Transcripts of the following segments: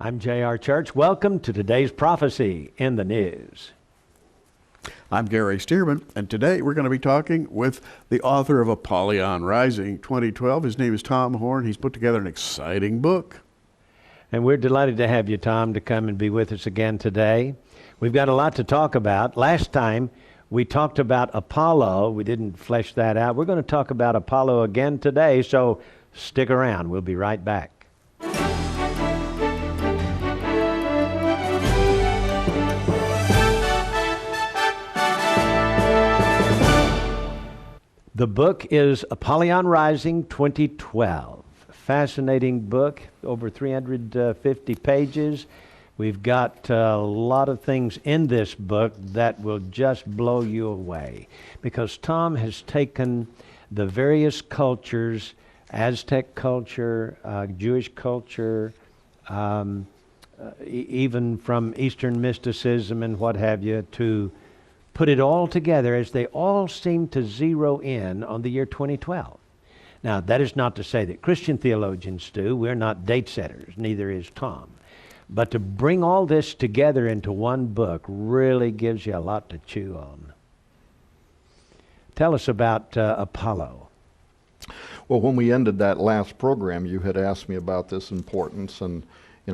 I'm J.R. Church. Welcome to today's Prophecy in the News. I'm Gary Stearman, and today we're going to be talking with the author of Apollyon Rising 2012. His name is Tom Horn. He's put together an exciting book. And we're delighted to have you, Tom, to come and be with us again today. We've got a lot to talk about. Last time we talked about Apollo. We didn't flesh that out. We're going to talk about Apollo again today, so stick around. We'll be right back. The book is Apollyon Rising 2012. Fascinating book, over 350 pages. We've got a lot of things in this book that will just blow you away, because Tom has taken the various cultures, Aztec culture, Jewish culture, even from Eastern mysticism and what have you, to put it all together as they all seem to zero in on the year 2012. Now, that is not to say that Christian theologians do. We're not date setters, neither is Tom. But to bring all this together into one book really gives you a lot to chew on. Tell us about Apollo. Well, when we ended that last program, you had asked me about this importance and,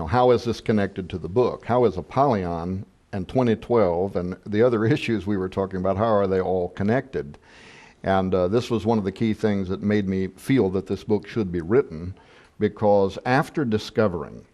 how is this connected to the book? How is Apollyon and 2012 and the other issues we were talking about, how are they all connected? And this was one of the key things that made me feel that this book should be written, because after discovering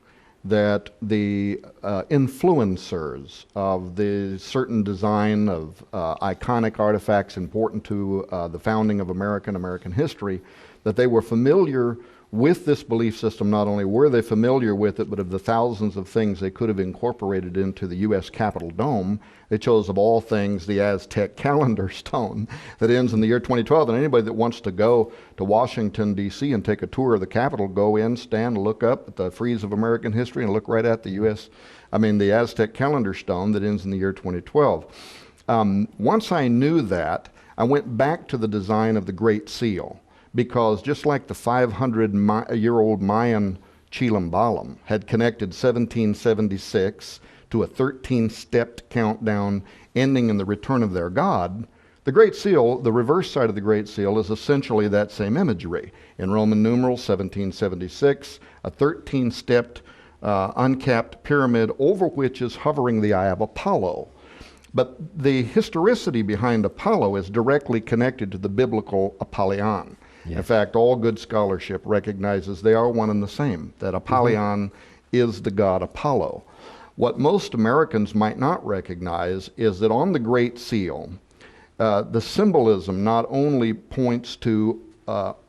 that the influencers of the certain design of iconic artifacts important to the founding of American history, that they were familiar with this belief system. Not only were they familiar with it, but of the thousands of things they could have incorporated into the U.S. Capitol dome, they chose, of all things, the Aztec calendar stone that ends in the year 2012. And anybody that wants to go to Washington, D.C. and take a tour of the Capitol, go in, stand, look up at the frieze of American history and look right at the the Aztec calendar stone that ends in the year 2012. Once I knew that, I went back to the design of the Great Seal, because just like the 500-year-old Mayan Chilambalam had connected 1776 to a 13-stepped countdown ending in the return of their God, the Great Seal, the reverse side of the Great Seal, is essentially that same imagery. In Roman numerals, 1776, a 13-stepped uncapped pyramid over which is hovering the eye of Apollo. But the historicity behind Apollo is directly connected to the biblical Apollyon. Yes. In fact, all good scholarship recognizes they are one and the same, that Apollyon is the god Apollo. What most Americans might not recognize is that on the Great Seal, the symbolism not only points to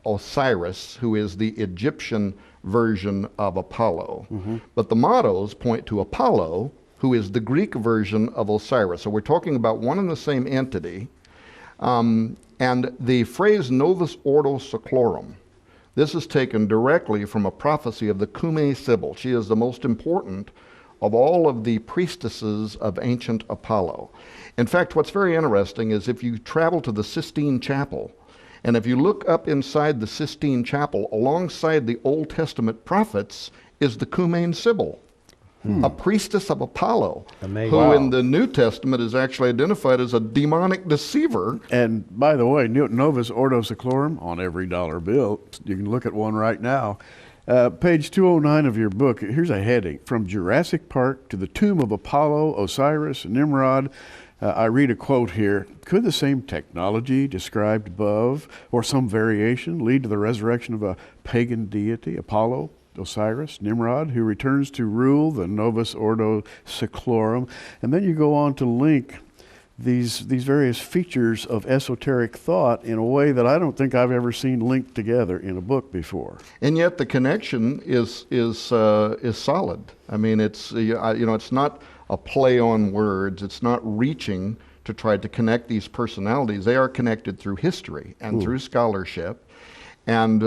Osiris, who is the Egyptian version of Apollo, but the mottos point to Apollo, who is the Greek version of Osiris. So we're talking about one and the same entity. And the phrase Novus Ordo Seclorum, this is taken directly from a prophecy of the Cumae Sibyl. She is the most important of all of the priestesses of ancient Apollo. In fact, what's very interesting is if you travel to the Sistine Chapel, and if you look up inside the Sistine Chapel, alongside the Old Testament prophets is the Cumaean Sibyl, a priestess of Apollo, who in the New Testament is actually identified as a demonic deceiver. And by the way, Novus Ordo Seclorum on every dollar bill. You can look at one right now. Page 209 of your book, here's a heading: From Jurassic Park to the Tomb of Apollo, Osiris, and Nimrod. I read a quote here: could the same technology described above, or some variation, lead to the resurrection of a pagan deity, Apollo, Osiris, Nimrod, who returns to rule the Novus Ordo Seclorum? And then you go on to link these various features of esoteric thought in a way that I don't think I've ever seen linked together in a book before. And yet the connection is solid. I mean, it's it's not a play on words. It's not reaching to try to connect these personalities. They are connected through history and through scholarship. And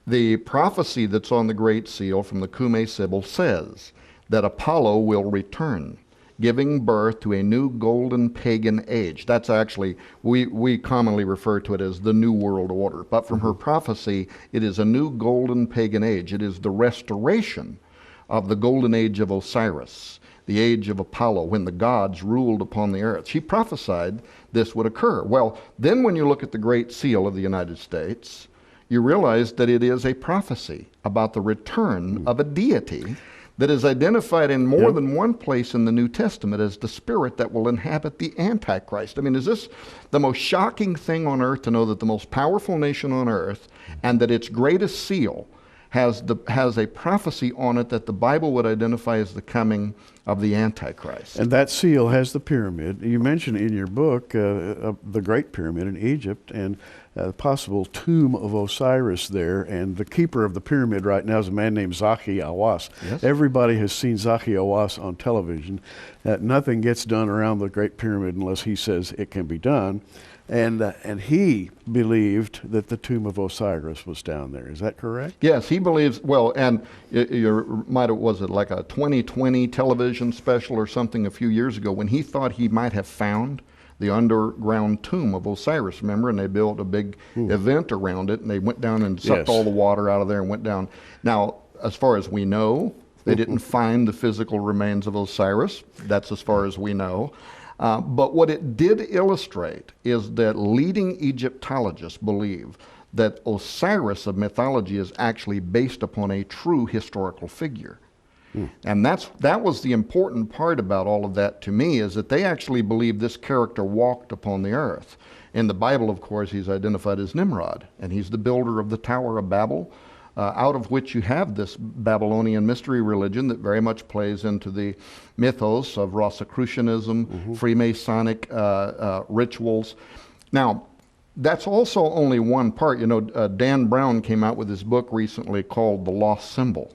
the prophecy that's on the Great Seal from the Cumae Sibyl says that Apollo will return, giving birth to a new golden pagan age. That's actually, we commonly refer to it as the New World Order. But from her prophecy, it is a new golden pagan age. It is the restoration of the golden age of Osiris, the age of Apollo, when the gods ruled upon the earth. She prophesied this would occur. Well, then when you look at the Great Seal of the United States, you realize that it is a prophecy about the return of a deity that is identified in more than one place in the New Testament as the spirit that will inhabit the Antichrist. I mean, is this the most shocking thing on earth to know that the most powerful nation on earth and that its greatest seal has a prophecy on it that the Bible would identify as the coming of the Antichrist? And that seal has the pyramid. You mentioned in your book the Great Pyramid in Egypt and the possible tomb of Osiris there. And the keeper of the pyramid right now is a man named Zahi Hawass. Yes. Everybody has seen Zahi Hawass on television. Nothing gets done around the Great Pyramid unless he says it can be done. And he believed that the tomb of Osiris was down there. Is that correct? Yes, he believes, well, and was it like a 2020 television special or something a few years ago when he thought he might have found the underground tomb of Osiris, remember? And they built a big event around it, and they went down and sucked all the water out of there and went down. Now, as far as we know, they didn't find the physical remains of Osiris. That's as far as we know. But what it did illustrate is that leading Egyptologists believe that Osiris of mythology is actually based upon a true historical figure. And that was the important part about all of that to me, is that they actually believe this character walked upon the earth. In the Bible, of course, he's identified as Nimrod, and he's the builder of the Tower of Babel, out of which you have this Babylonian mystery religion that very much plays into the mythos of Rosicrucianism, Freemasonic rituals. Now, that's also only one part. You know, Dan Brown came out with his book recently called The Lost Symbol.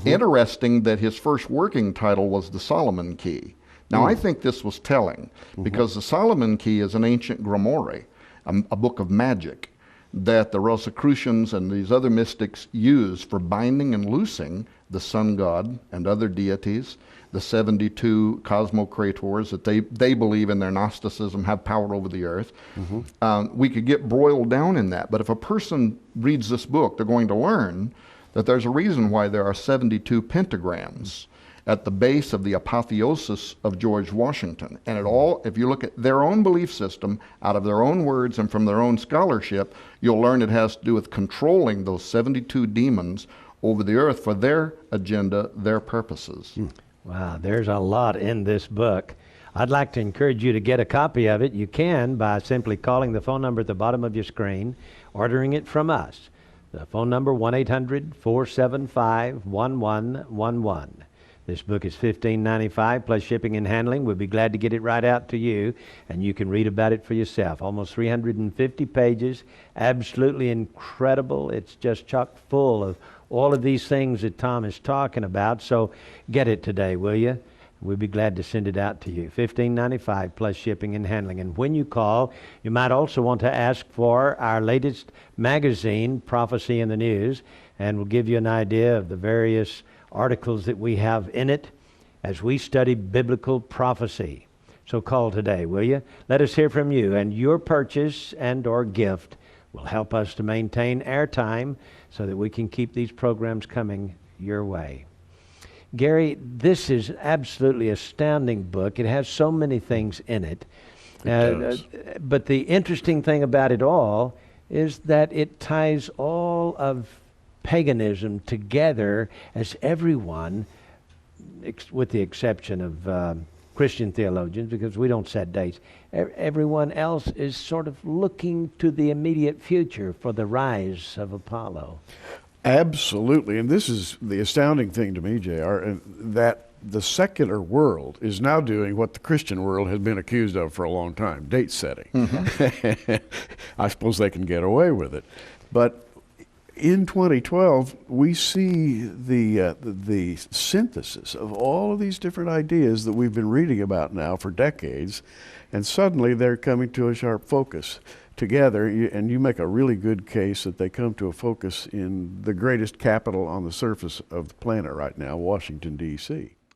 Interesting that his first working title was The Solomon Key. Now, I think this was telling, because the Solomon Key is an ancient grimoire, a book of magic that the Rosicrucians and these other mystics use for binding and loosing the sun god and other deities, the 72 cosmocrators that they believe in their Gnosticism have power over the earth. We could get broiled down in that, but if a person reads this book, they're going to learn that there's a reason why there are 72 pentagrams at the base of the apotheosis of George Washington. And it all, if you look at their own belief system, out of their own words and from their own scholarship, you'll learn it has to do with controlling those 72 demons over the earth for their agenda, their purposes. Wow, there's a lot in this book. I'd like to encourage you to get a copy of it. You can by simply calling the phone number at the bottom of your screen, ordering it from us. The phone number, 1-800-475-1111. This book is $15.95 plus shipping and handling. We'll be glad to get it right out to you, and you can read about it for yourself. Almost 350 pages, absolutely incredible. It's just chock full of all of these things that Tom is talking about. So get it today, will you? We'll be glad to send it out to you. $15.95 plus shipping and handling. And when you call, you might also want to ask for our latest magazine, Prophecy in the News, and we'll give you an idea of the various articles that we have in it as we study biblical prophecy. So call today, will you? Let us hear from you, and your purchase and or gift will help us to maintain airtime so that we can keep these programs coming your way. Gary, this is absolutely astounding book. It has so many things in it. But the interesting thing about it all is that it ties all of paganism together, as everyone, with the exception of Christian theologians, because we don't set dates, everyone else is sort of looking to the immediate future for the rise of Apollo. Absolutely, and this is the astounding thing to me, JR, that the secular world is now doing what the Christian world has been accused of for a long time, date setting. I suppose they can get away with it. But in 2012, we see the synthesis of all of these different ideas that we've been reading about now for decades, and suddenly they're coming to a sharp focus together, and you make a really good case that they come to a focus in the greatest capital on the surface of the planet right now, Washington, D.C.